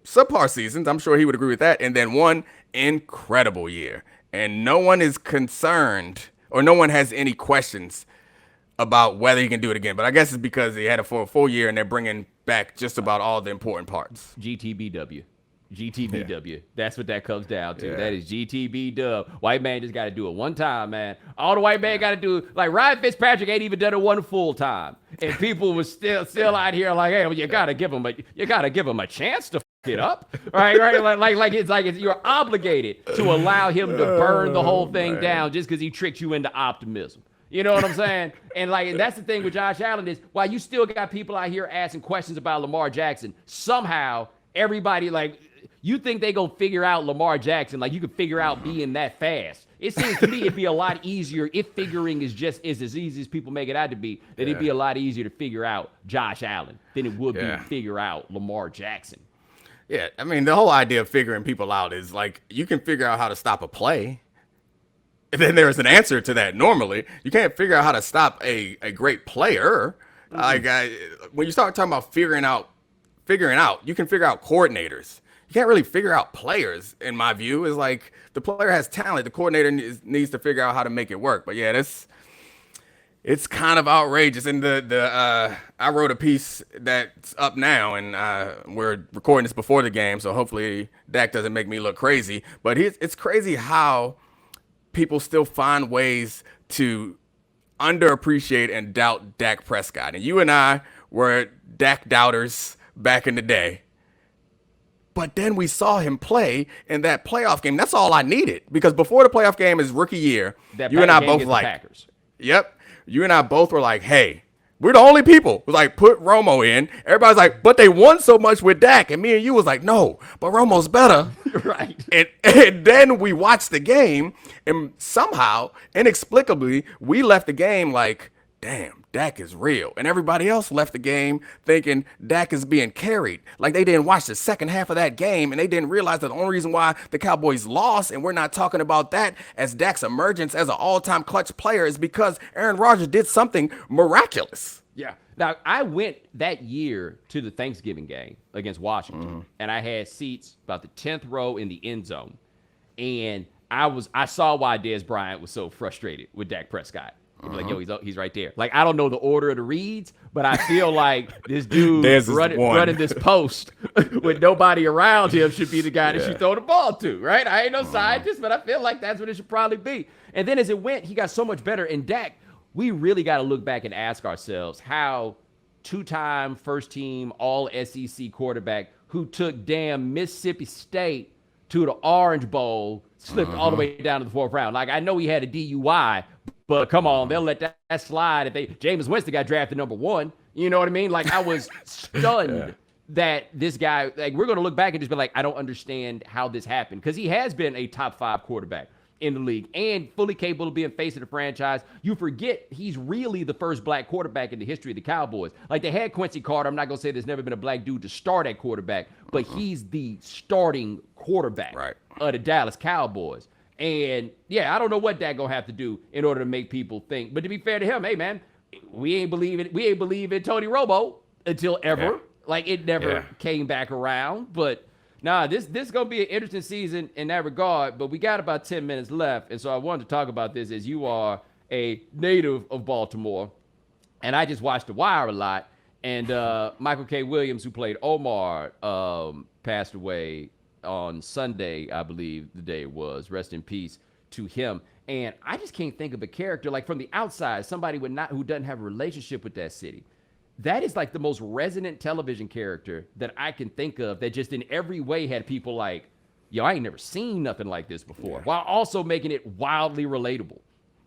Speaker 2: subpar seasons. I'm sure he would agree with that. And then 1 incredible year. And no one is concerned, or no one has any questions about whether he can do it again. But I guess it's because he had it for a full year and they're bringing back just about all the important parts.
Speaker 1: GTBW. GTBW. That's what that comes down to.
Speaker 2: Yeah.
Speaker 1: That is GTB White man just got to do it one time, man. All the white man got to do, like Ryan Fitzpatrick ain't even done it one full time, and people was still out here like, hey, well, you gotta give him a chance to it up, right? Like you're obligated to allow him to burn the whole thing down just because he tricked you into optimism. You know what I'm saying? And that's the thing with Josh Allen is while you still got people out here asking questions about Lamar Jackson, somehow everybody you think they gonna figure out Lamar Jackson like you could figure out being that fast. It seems to me it'd be a lot easier if figuring is as easy as people make it out to be, that it'd be a lot easier to figure out Josh Allen than it would be to figure out Lamar Jackson.
Speaker 2: Yeah, I mean, the whole idea of figuring people out is like you can figure out how to stop a play. And then there's an answer to that normally. You can't figure out how to stop a great player. When you start talking about figuring out, you can figure out coordinators. You can't really figure out players, in my view. Is like the player has talent. The coordinator needs to figure out how to make it work. But yeah, it's kind of outrageous. And I wrote a piece that's up now, and we're recording this before the game, so hopefully Dak doesn't make me look crazy. But it's crazy how people still find ways to underappreciate and doubt Dak Prescott. And you and I were Dak doubters back in the day. But then we saw him play in that playoff game. That's all I needed, because before the playoff game, his rookie year, you and I both yep. You and I both were like, hey, we're the only people who put Romo in. Everybody's like, but they won so much with Dak. And me and you was like, no, but Romo's better.
Speaker 1: Right.
Speaker 2: And then we watched the game, and somehow, inexplicably, we left the game like, damn, Dak is real. And everybody else left the game thinking Dak is being carried. Like they didn't watch the second half of that game, and they didn't realize that the only reason why the Cowboys lost, and we're not talking about that as Dak's emergence as an all-time clutch player, is because Aaron Rodgers did something miraculous.
Speaker 1: Yeah. Now, I went that year to the Thanksgiving game against Washington, and I had seats about the 10th row in the end zone. And I saw why Dez Bryant was so frustrated with Dak Prescott. Like, yo, he's right there. Like, I don't know the order of the reads, but I feel like this dude running this post with nobody around him should be the guy that should throw the ball to, right? I ain't no scientist, but I feel like that's what it should probably be. And then as it went, he got so much better. And Dak, we really got to look back and ask ourselves how two-time first-team all-SEC quarterback who took damn Mississippi State to the Orange Bowl slipped all the way down to the 4th round. Like, I know he had a DUI, but come on, they'll let that slide. If Jameis Winston got drafted number 1, you know what I mean? Like, I was stunned that this guy, like, we're going to look back and just be like, I don't understand how this happened. Because he has been a top 5 quarterback in the league and fully capable of being face of the franchise. You forget he's really the first black quarterback in the history of the Cowboys. Like, they had Quincy Carter. I'm not going to say there's never been a black dude to start at quarterback, but he's the starting quarterback of the Dallas Cowboys. And, yeah, I don't know what that going to have to do in order to make people think. But to be fair to him, hey, man, we ain't believe in Tony Romo until ever. Yeah. Like, it never came back around. But, nah, this is going to be an interesting season in that regard. But we got about 10 minutes left. And so I wanted to talk about this as you are a native of Baltimore. and I just watched The Wire a lot. And Michael K. Williams, who played Omar, passed away on Sunday, I believe the day it was. Rest in peace to him. And I just can't think of a character like from the outside, somebody who doesn't have a relationship with that city. That is like the most resonant television character that I can think of that just in every way had people like, yo, I ain't never seen nothing like this before, while also making it wildly relatable.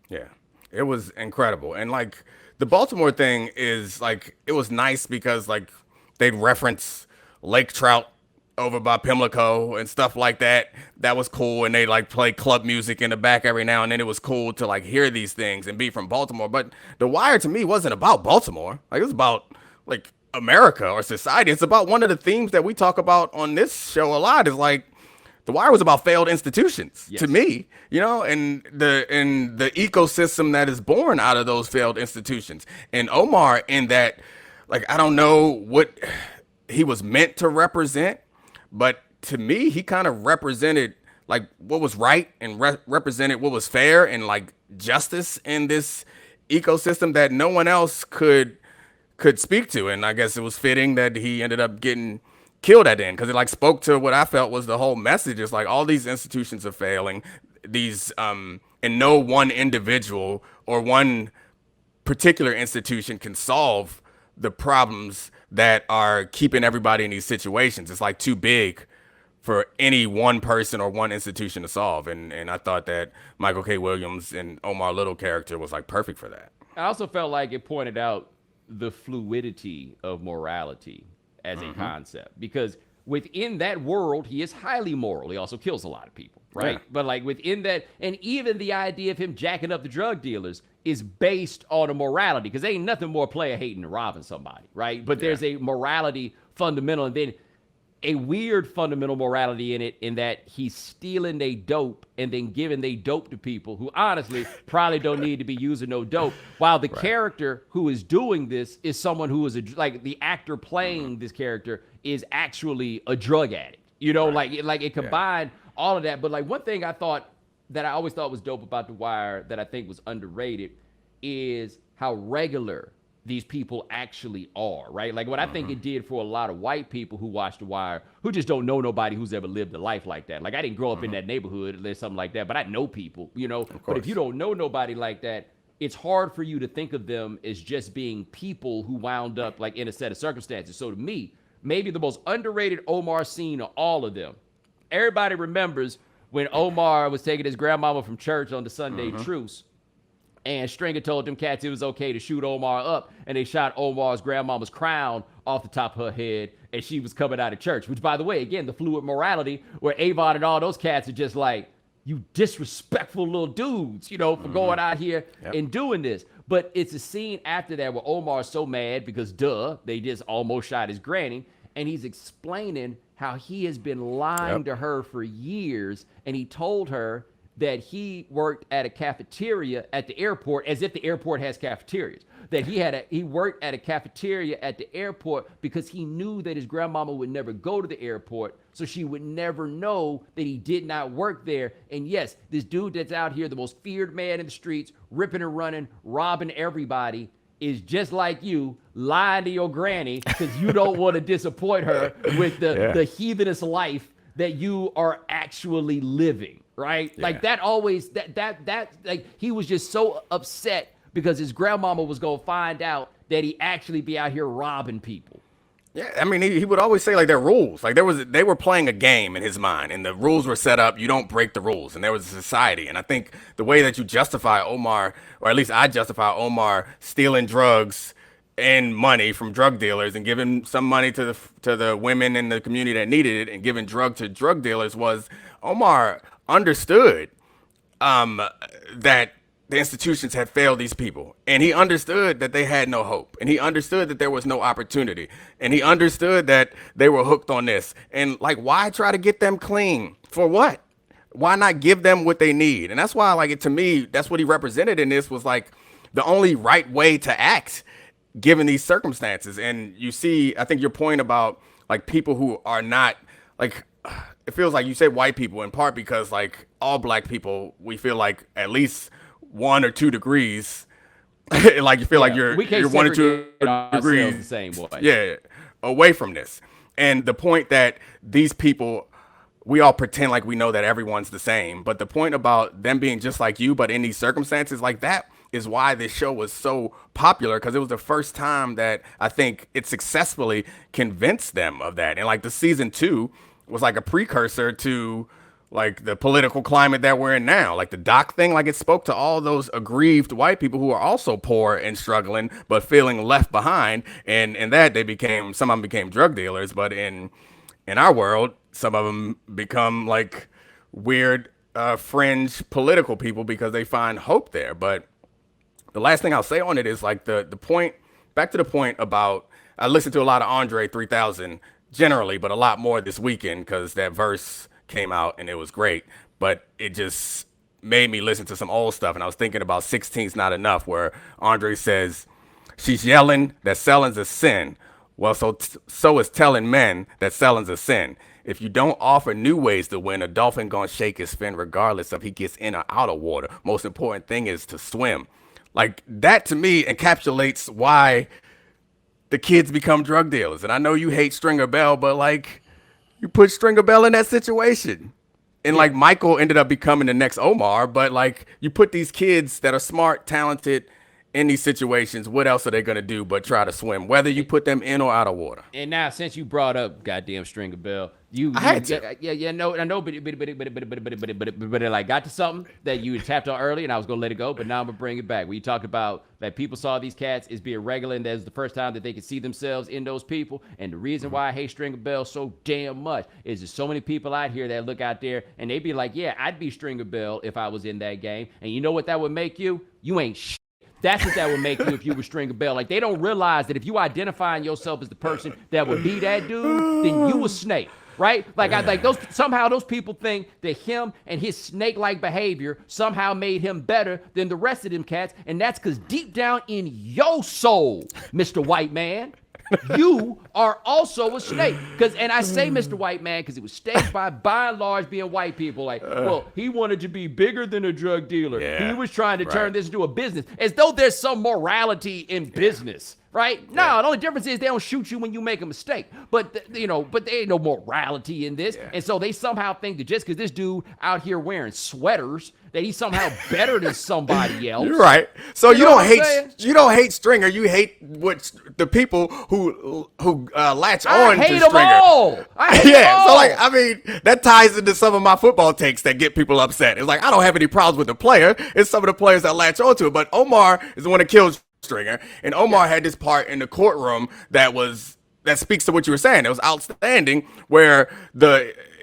Speaker 2: Yeah, it was incredible. And like the Baltimore thing is like, it was nice because like they'd reference lake trout over by Pimlico and stuff like that. That was cool. And they like play club music in the back every now and then. It was cool to like hear these things and be from Baltimore. But The Wire to me wasn't about Baltimore. Like it was about like America or society. It's about one of the themes that we talk about on this show a lot is like, The Wire was about failed institutions to me, you know, and the ecosystem that is born out of those failed institutions. And Omar in that, like, I don't know what he was meant to represent, but to me, he kind of represented like what was right and represented what was fair and like justice in this ecosystem that no one else could speak to. And I guess it was fitting that he ended up getting killed at the end because it like spoke to what I felt was the whole message. It's like all these institutions are failing. These and no one individual or one particular institution can solve the problems that are keeping everybody in these situations. It's like too big for any one person or one institution to solve. And I thought that Michael K. Williams and Omar Little character was like perfect for that.
Speaker 1: I also felt like it pointed out the fluidity of morality as a concept, because within that world, he is highly moral. He also kills a lot of people, right?
Speaker 2: Yeah.
Speaker 1: But like within that, and even the idea of him jacking up the drug dealers is based on a morality, because there ain't nothing more player hating than robbing somebody, right? But there's a morality fundamental, and then a weird fundamental morality in it, in that he's stealing they dope and then giving they dope to people who honestly probably don't need to be using no dope, while the character who is doing this is someone who is like the actor playing this character is actually a drug addict, you know, like it combined all of that. But like one thing I thought that I always thought was dope about The Wire that I think was underrated is how regular these people actually are, right? Like what I think it did for a lot of white people who watch The Wire, who just don't know nobody who's ever lived a life like that. Like I didn't grow up in that neighborhood or something like that, but I know people, you know? But if you don't know nobody like that, it's hard for you to think of them as just being people who wound up like in a set of circumstances. So to me, maybe the most underrated Omar scene of all of them, everybody remembers when Omar was taking his grandmama from church on the Sunday truce, and Stringer told them cats it was okay to shoot Omar up, and they shot Omar's grandmama's crown off the top of her head, and she was coming out of church. Which, by the way, again, the fluid morality, where Avon and all those cats are just like, you disrespectful little dudes, you know, for going out here and doing this. But it's a scene after that where Omar's so mad because, they just almost shot his granny, and he's explaining how he has been lying to her for years, and he told her that he worked at a cafeteria at the airport, as if the airport has cafeterias. That he worked at a cafeteria at the airport because he knew that his grandmama would never go to the airport, so she would never know that he did not work there. And yes, this dude that's out here, the most feared man in the streets, ripping and running, robbing everybody, is just like you, lying to your granny because you don't want to disappoint her with the heathenous life that you are actually living. Right? Yeah. Like that always, that like he was just so upset because his grandmama was going to find out that he actually be out here robbing people.
Speaker 2: Yeah, I mean, he would always say like there are rules. Like they were playing a game in his mind, and the rules were set up. You don't break the rules, and there was a society. And I think the way that you justify Omar, or at least I justify Omar stealing drugs and money from drug dealers and giving some money to the women in the community that needed it, and giving drug to drug dealers, was Omar understood that the institutions had failed these people, and he understood that they had no hope, and he understood that there was no opportunity, and he understood that they were hooked on this. And like, why try to get them clean? For what? Why not give them what they need? And that's why, like, it, to me, that's what he represented in this, was like the only right way to act given these circumstances. And you see, I think your point about like people who are not like, it feels like you say white people in part because like all black people, we feel like at least 1 or 2 degrees Like you feel like you're
Speaker 1: we can't
Speaker 2: wanting to
Speaker 1: segregate ourselves
Speaker 2: agree,
Speaker 1: the same way.
Speaker 2: yeah, away from this. And the point that these people, we all pretend like we know that everyone's the same, but the point about them being just like you, but in these circumstances like that, is why this show was so popular, because it was the first time that I think it successfully convinced them of that. And like the season 2 was like a precursor to like the political climate that we're in now, like the doc thing. Like it spoke to all those aggrieved white people who are also poor and struggling but feeling left behind, and that some of them became drug dealers. But in our world, some of them become like weird fringe political people because they find hope there. But the last thing I'll say on it is like the point, back to the point about, I listened to a lot of Andre 3000 generally, but a lot more this weekend because that verse came out and it was great. But it just made me listen to some old stuff. And I was thinking about 16's Not Enough, where Andre says, she's yelling that selling's a sin. Well, so is telling men that selling's a sin. If you don't offer new ways to win, a dolphin gonna shake his fin regardless of he gets in or out of water. Most important thing is to swim. Like that to me encapsulates why the kids become drug dealers. And I know you hate Stringer Bell, but like you put Stringer Bell in that situation. And like Michael ended up becoming the next Omar, but like you put these kids that are smart, talented in these situations, what else are they going to do but try to swim, whether you put them in or out of water?
Speaker 1: And now, since you brought up goddamn Stringer Bell,
Speaker 2: I had to.
Speaker 1: No, I know, but it like got to something that you tapped on early, and I was gonna let it go, but now I'm gonna bring it back. When you talk about that people saw these cats as being regular, and that was the first time that they could see themselves in those people, and the reason why I hate Stringer Bell so damn much is there's so many people out here that look out there and they be like, yeah, I'd be Stringer Bell if I was in that game, and you know what that would make you? You ain't shit. That's what that would make you if you were Stringer Bell. Like, they don't realize that if you identifying yourself as the person that would be that dude, then you a snake, right? Like, somehow those people think that him and his snake-like behavior somehow made him better than the rest of them cats, and that's because deep down in your soul, Mr. White Man, you are also a snake. And I say Mr. White Man because it was staged by and large being white people. Like, well, he wanted to be bigger than a drug dealer.
Speaker 2: Yeah,
Speaker 1: he was trying to turn this into a business, as though there's some morality in business. Right? No, the only difference is they don't shoot you when you make a mistake. But, but there ain't no morality in this. Yeah. And so they somehow think that just because this dude out here wearing sweaters, that he's somehow better than somebody else.
Speaker 2: You're right. So you don't hate Stringer. You hate the people who latch on to Stringer.
Speaker 1: I hate them all.
Speaker 2: So like, I mean, that ties into some of my football takes that get people upset. It's like, I don't have any problems with the player. It's some of the players that latch on to it. But Omar is the one that kills Stringer, and Omar had this part in the courtroom that speaks to what you were saying. It was outstanding, where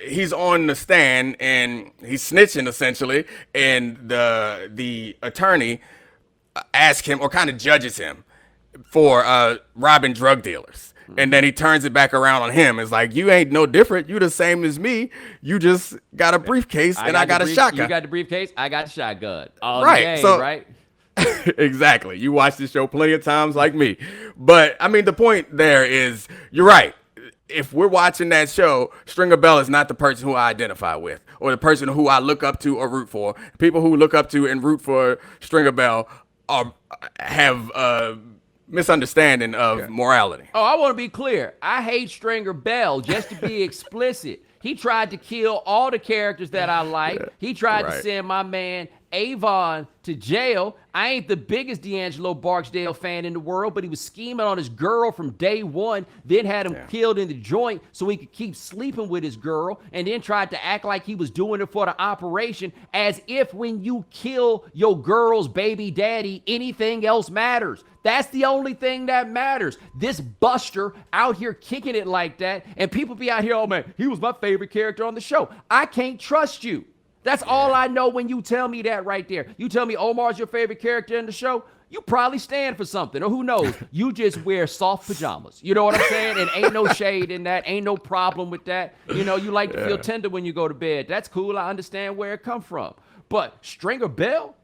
Speaker 2: he's on the stand and he's snitching essentially, and the attorney asks him, or kind of judges him for robbing drug dealers. And then he turns it back around on him. It's like, you ain't no different. You the same as me. You just got a briefcase and I got a shotgun.
Speaker 1: You got the briefcase. I got a shotgun.
Speaker 2: Right. Right. Exactly. You watch this show plenty of times like me. But I mean, the point there is, you're right. If we're watching that show, Stringer Bell is not the person who I identify with, or the person who I look up to or root for. People who look up to and root for Stringer Bell have a misunderstanding of morality.
Speaker 1: Oh, I want to be clear. I hate Stringer Bell, just to be explicit. He tried to kill all the characters that I like. He tried to send my man Avon to jail. I ain't the biggest D'Angelo Barksdale fan in the world, but he was scheming on his girl from day one, then had him killed in the joint so he could keep sleeping with his girl, and then tried to act like he was doing it for the operation, as if when you kill your girl's baby daddy, anything else matters. That's the only thing that matters. This buster out here kicking it like that, and people be out here, oh man, he was my favorite character on the show. I can't trust you. That's all I know when you tell me that right there. You tell me Omar's your favorite character in the show, you probably stand for something, or who knows, you just wear soft pajamas. You know what I'm saying? And ain't no shade in that, ain't no problem with that. You know, you like to feel tender when you go to bed. That's cool, I understand where it come from. But Stringer Bell,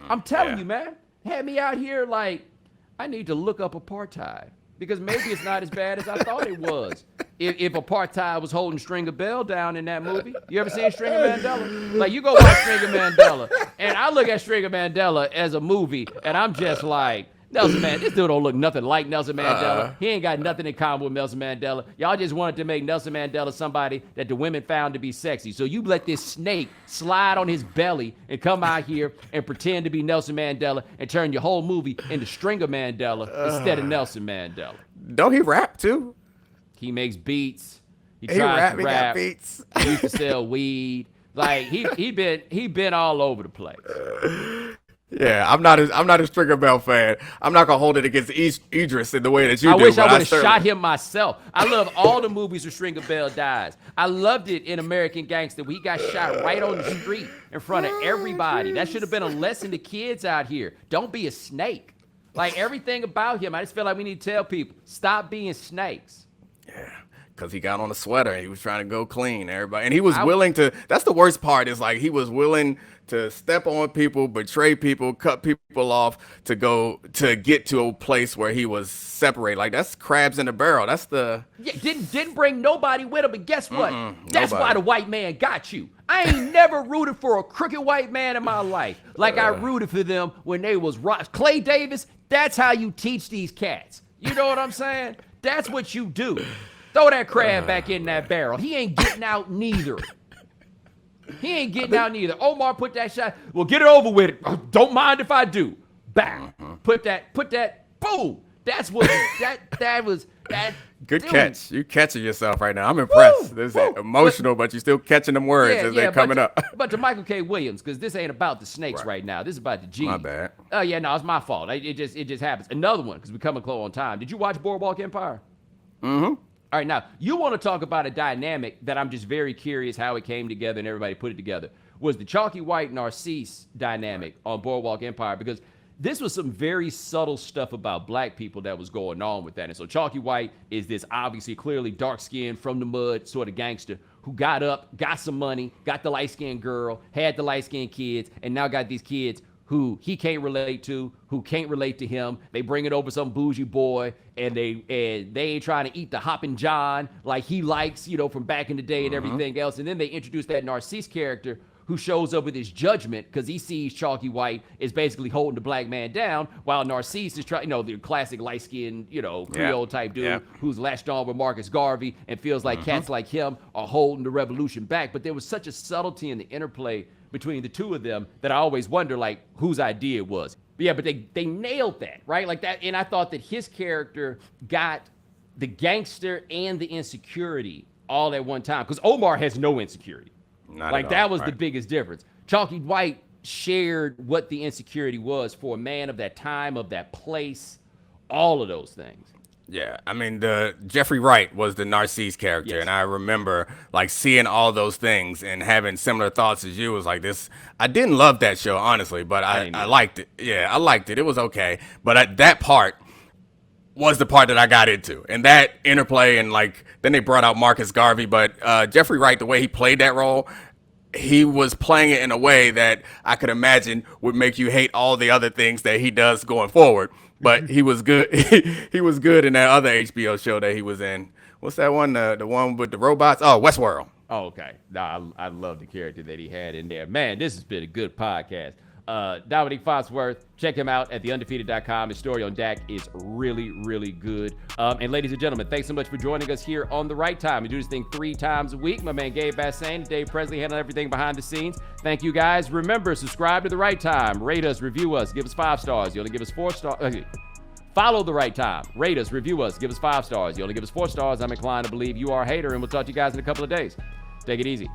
Speaker 1: I'm telling you, man, had me out here like, I need to look up apartheid, because maybe it's not as bad as I thought it was. if apartheid was holding Stringer Bell down in that movie. You ever seen Stringer Mandela? Like, you go watch Stringer Mandela, and I look at Stringer Mandela as a movie, and I'm just like, Nelson Mandela, this dude don't look nothing like Nelson Mandela. He ain't got nothing in common with Nelson Mandela. Y'all just wanted to make Nelson Mandela somebody that the women found to be sexy. So you let this snake slide on his belly and come out here and pretend to be Nelson Mandela and turn your whole movie into Stringer Mandela instead of Nelson Mandela.
Speaker 2: Don't he rap too?
Speaker 1: He makes beats. He
Speaker 2: He
Speaker 1: tries to
Speaker 2: got
Speaker 1: rap.
Speaker 2: beats.
Speaker 1: He used to sell weed. Like he been all over the place.
Speaker 2: Yeah, I'm not a Stringer Bell fan. I'm not gonna hold it against Idris in the way that you
Speaker 1: I
Speaker 2: do.
Speaker 1: wish I
Speaker 2: but
Speaker 1: would have
Speaker 2: certainly-
Speaker 1: shot him myself. I love all the movies where Stringer Bell dies. I loved it in American Gangster where he got shot right on the street in front of everybody. That should have been a lesson to kids out here. Don't be a snake. Like, everything about him, I just feel like we need to tell people, stop being snakes.
Speaker 2: Yeah, because he got on a sweater and he was trying to go clean, everybody. And he was willing to, that's the worst part, is like he was willing to step on people, betray people, cut people off to go to get to a place where he was separated. Like, that's crabs in a barrel. That's the...
Speaker 1: Yeah, didn't bring nobody with him, and guess what? That's
Speaker 2: nobody.
Speaker 1: why the white man got you. I ain't never rooted for a crooked white man in my life like I rooted for them when they was Clay Davis. That's how you teach these cats. You know what I'm saying? That's what you do. Throw that crab back in that barrel. He ain't getting out neither. He ain't getting out neither. Omar put that shot. Well, get it over with. Don't mind if I do. Bang. Put that. Boom. That's what. That was.
Speaker 2: Good
Speaker 1: dude.
Speaker 2: catch. You catching yourself right now. I'm impressed.
Speaker 1: Woo,
Speaker 2: This
Speaker 1: woo.
Speaker 2: is emotional, but you're still catching them words as they're coming up.
Speaker 1: But to Michael K. Williams, because this ain't about the snakes right now. This is about the G.
Speaker 2: My bad.
Speaker 1: Oh, yeah, no, it's my fault. It just happens. Another one, because we're coming close on time. Did you watch Boardwalk Empire?
Speaker 2: Mm-hmm.
Speaker 1: All right, now, you want to talk about a dynamic that I'm just very curious how it came together and everybody put it together, was the Chalky White Narcisse dynamic on Boardwalk Empire, because this was some very subtle stuff about black people that was going on with that. And so Chalky White is this obviously clearly dark-skinned, from the mud sort of gangster who got up, got some money, got the light-skinned girl, had the light-skinned kids, and now got these kids who he can't relate to, who can't relate to him. They bring it over some bougie boy, and they ain't trying to eat the Hoppin' John like he likes, you know, from back in the day and everything else. And then they introduce that Narcisse character who shows up with his judgment because he sees Chalky White is basically holding the black man down, while Narcisse is trying, you know, the classic light-skinned, you know, Creole type dude who's latched on with Marcus Garvey and feels like cats like him are holding the revolution back. But there was such a subtlety in the interplay between the two of them that I always wonder, like, whose idea it was. But yeah, but they nailed that, right? Like that, and I thought that his character got the gangster and the insecurity all at one time, because Omar has no insecurity.
Speaker 2: Not
Speaker 1: like,
Speaker 2: at
Speaker 1: that
Speaker 2: all,
Speaker 1: was
Speaker 2: right.
Speaker 1: the biggest difference. Chalky White shared what the insecurity was for a man of that time, of that place, all of those things.
Speaker 2: Yeah, I mean, the Jeffrey Wright was the Narcisse character,
Speaker 1: Yes.
Speaker 2: and I remember like seeing all those things and having similar thoughts as you. Was like this. I didn't love that show, honestly, but I liked it. Yeah, I liked it. It was okay, but that part was the part that I got into, and that interplay, and like then they brought out Marcus Garvey, but Jeffrey Wright, the way he played that role, he was playing it in a way that I could imagine would make you hate all the other things that he does going forward. But he was good. He was good in that other HBO show that he was in. What's that one? The one with the robots? Oh, Westworld.
Speaker 1: Oh, okay. No, I love the character that he had in there. Man, this has been a good podcast. Domonique Foxworth, check him out at theundefeated.com. His story on Dak is really, really good. And ladies and gentlemen, thanks so much for joining us here on The Right Time. We do this thing 3 times a week. My man Gabe Bassain and Dave Presley handle everything behind the scenes. Thank you guys. Remember, subscribe to The Right Time. Rate us, review us, give us 5 stars. You only give us 4 stars. Follow The Right Time. Rate us, review us, give us 5 stars. You only give us 4 stars. I'm inclined to believe you are a hater, and we'll talk to you guys in a couple of days. Take it easy.